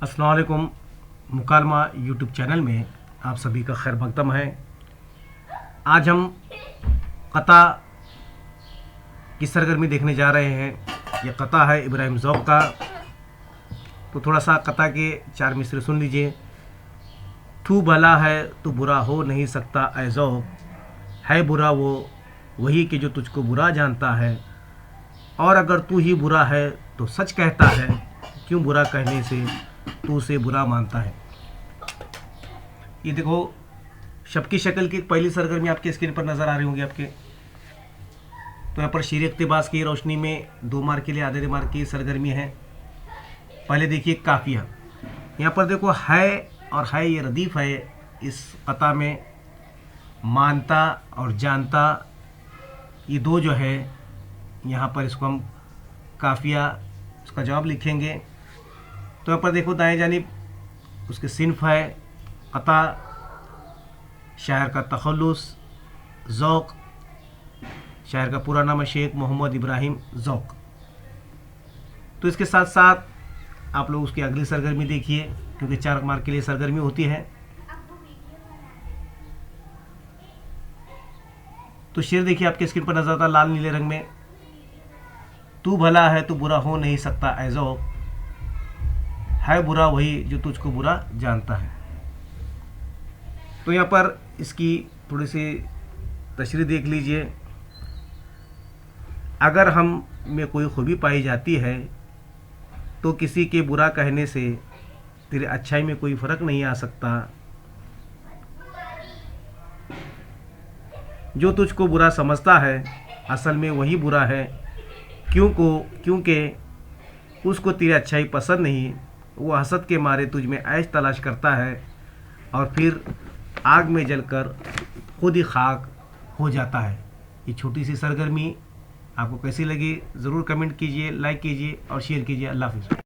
अस्सलाम वालेकुम। मुकालमा YouTube channel में आप सभी का खैर मकदम है। आज हम कता की सरगर्मी देखने जा रहे हैं। यह कता है इब्राहिम ज़ौक़ का। तो थोड़ा सा कता के चार मिसरे सुन लीजिए। तू भला है तो बुरा हो नहीं सकता ऐ ज़ौक़, है बुरा वो वही कि जो तुझको बुरा जानता है। और अगर तू ही बुरा है तो सच कहता है, क्यों बुरा कहने से तू उसे बुरा मानता है। ये देखो, शब की शक्ल की पहली सरगर्मी आपके स्क्रीन पर नज़र आ रही होंगी आपके। तो यहाँ पर शेर इक़्तिबास की रोशनी में 2 मार्क के लिए आधे मार्क की सरगर्मी है। पहले देखिए काफिया। यहाँ पर देखो है और है ये रदीफ़ है। इस कता में मानता और जानता ये दो जो है, यहाँ पर इसको हम काफिया उसका जवाब लिखेंगे। तो यहाँ पर देखो दाएं जानिब उसके सिन्फ है कता, शायर का तखल्लुस, ज़ौक़। शायर का पूरा नाम है शेख मोहम्मद इब्राहिम ज़ौक़। तो इसके साथ साथ आप लोग उसकी अगली सरगर्मी देखिए, क्योंकि 4 मार्क के लिए सरगर्मी होती है। तो शेर देखिए आपके स्क्रीन पर नजर आता है लाल नीले रंग में। तू भला है तो बुरा हो नहीं सकता ऐ ज़ौक़, है बुरा वही जो तुझको बुरा जानता है। तो यहाँ पर इसकी थोड़ी सी तशरीह देख लीजिए। अगर हम में कोई खूबी पाई जाती है तो किसी के बुरा कहने से तेरे अच्छाई में कोई फ़र्क नहीं आ सकता। जो तुझको बुरा समझता है असल में वही बुरा है, क्योंकि उसको तेरी अच्छाई पसंद नहीं। वो हसद के मारे तुझ में ऐश तलाश करता है और फिर आग में जलकर खुद ही खाक हो जाता है। ये छोटी सी सरगर्मी आपको कैसी लगी ज़रूर कमेंट कीजिए, लाइक कीजिए और शेयर कीजिए। अल्लाह हाफ़िज़।